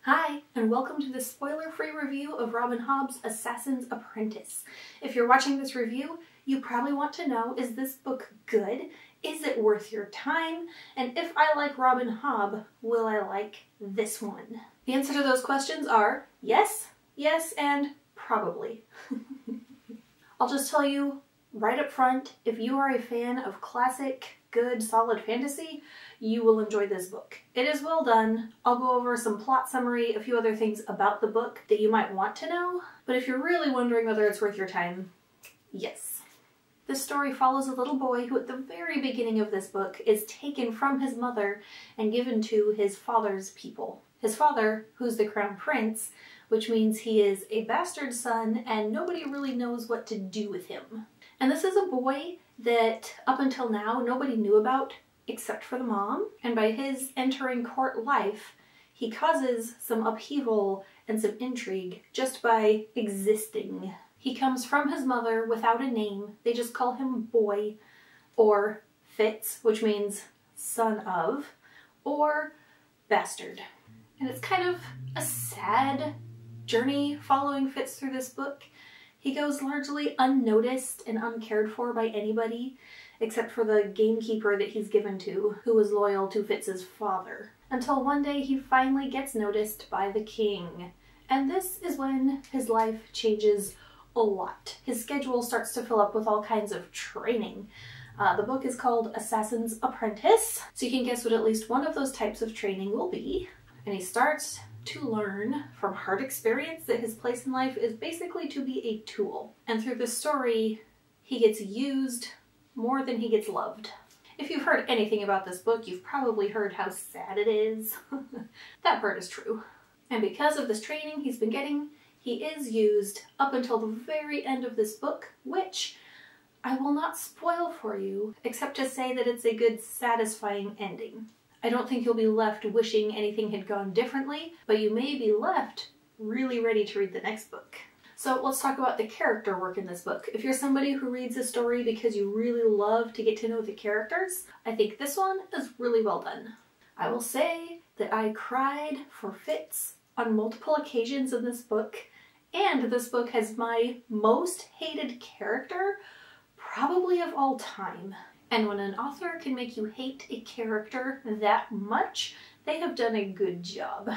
Hi, and welcome to the spoiler-free review of Robin Hobb's Assassin's Apprentice. If you're watching this review, you probably want to know, is this book good? Is it worth your time? And if I like Robin Hobb, will I like this one? The answer to those questions are yes, yes, and probably. I'll just tell you right up front, if you are a fan of classic, good, solid fantasy, you will enjoy this book. It is well done. I'll go over some plot summary, a few other things about the book that you might want to know, but if you're really wondering whether it's worth your time, yes. This story follows a little boy who at the very beginning of this book is taken from his mother and given to his father's people. His father, who's the crown prince, which means he is a bastard son and nobody really knows what to do with him. And this is a boy that up until now nobody knew about except for the mom, and by his entering court life, he causes some upheaval and some intrigue just by existing. He comes from his mother without a name. They just call him Boy, or Fitz, which means son of, or bastard. And it's kind of a sad journey following Fitz through this book. He goes largely unnoticed and uncared for by anybody, except for the gamekeeper that he's given to, who was loyal to Fitz's father. Until one day he finally gets noticed by the king. And this is when his life changes a lot. His schedule starts to fill up with all kinds of training. The book is called Assassin's Apprentice, so you can guess what at least one of those types of training will be. And he starts to learn from hard experience that his place in life is basically to be a tool. And through this story, he gets used more than he gets loved. If you've heard anything about this book, you've probably heard how sad it is. That part is true. And because of this training he's been getting, he is used up until the very end of this book, which I will not spoil for you, except to say that it's a good, satisfying ending. I don't think you'll be left wishing anything had gone differently, but you may be left really ready to read the next book. So let's talk about the character work in this book. If you're somebody who reads a story because you really love to get to know the characters, I think this one is really well done. I will say that I cried for Fitz on multiple occasions in this book, and this book has my most hated character probably of all time. And when an author can make you hate a character that much, they have done a good job.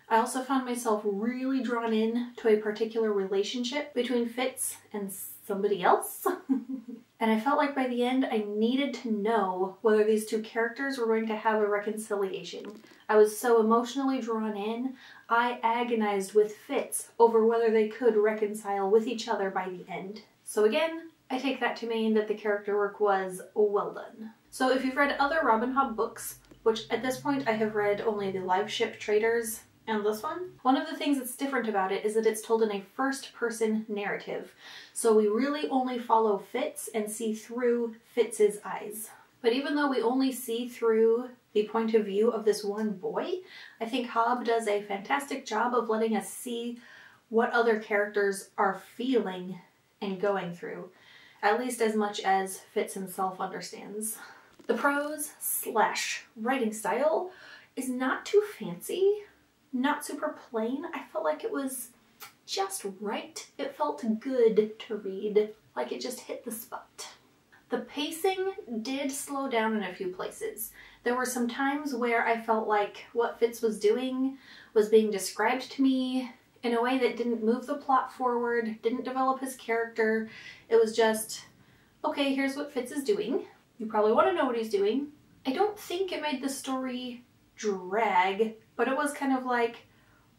I also found myself really drawn in to a particular relationship between Fitz and somebody else. And I felt like by the end I needed to know whether these two characters were going to have a reconciliation. I was so emotionally drawn in, I agonized with Fitz over whether they could reconcile with each other by the end. So again, I take that to mean that the character work was well done. So if you've read other Robin Hobb books, which at this point I have read only the Live Ship Traders and this one of the things that's different about it is that it's told in a first-person narrative. So we really only follow Fitz and see through Fitz's eyes. But even though we only see through the point of view of this one boy, I think Hobb does a fantastic job of letting us see what other characters are feeling and going through, at least as much as Fitz himself understands. The prose / writing style is not too fancy, not super plain. I felt like it was just right. It felt good to read, like it just hit the spot. The pacing did slow down in a few places. There were some times where I felt like what Fitz was doing was being described to me in a way that didn't move the plot forward, didn't develop his character. It was just, okay, here's what Fitz is doing. You probably want to know what he's doing. I don't think it made the story drag, but it was kind of like,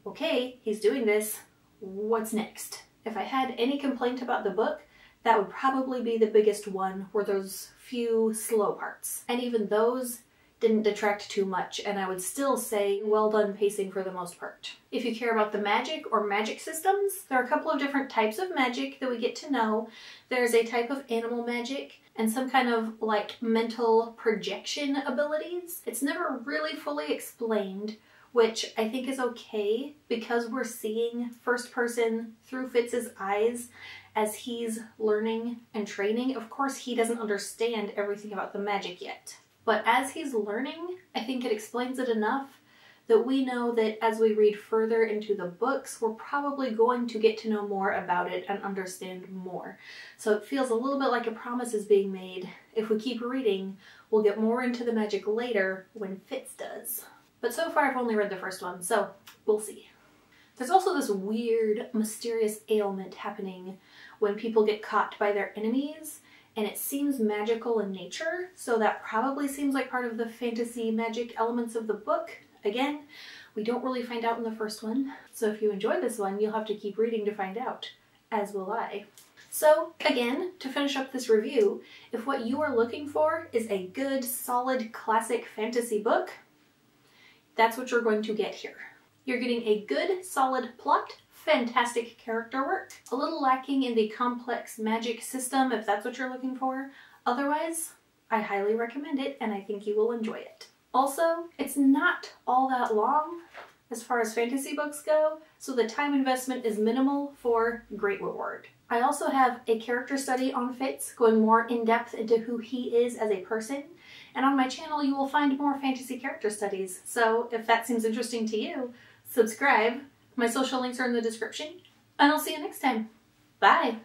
okay, he's doing this, what's next? If I had any complaint about the book, that would probably be the biggest one, were those few slow parts. And even those didn't detract too much, and I would still say well done pacing for the most part. If you care about the magic or magic systems, there are a couple of different types of magic that we get to know. There's a type of animal magic and some kind of like mental projection abilities. It's never really fully explained, which I think is okay because we're seeing first person through Fitz's eyes as he's learning and training. Of course, he doesn't understand everything about the magic yet. But as he's learning, I think it explains it enough that we know that as we read further into the books, we're probably going to get to know more about it and understand more. So it feels a little bit like a promise is being made. If we keep reading, we'll get more into the magic later when Fitz does. But so far I've only read the first one, so we'll see. There's also this weird, mysterious ailment happening when people get caught by their enemies, and it seems magical in nature, so that probably seems like part of the fantasy magic elements of the book. Again, we don't really find out in the first one, so if you enjoy this one, you'll have to keep reading to find out, as will I. So again, to finish up this review, if what you are looking for is a good, solid, classic fantasy book, that's what you're going to get here. You're getting a good, solid plot, fantastic character work, a little lacking in the complex magic system if that's what you're looking for. Otherwise, I highly recommend it and I think you will enjoy it. Also, it's not all that long as far as fantasy books go, so the time investment is minimal for great reward. I also have a character study on Fitz, going more in depth into who he is as a person, and on my channel you will find more fantasy character studies, so if that seems interesting to you, subscribe. My social links are in the description, and I'll see you next time. Bye!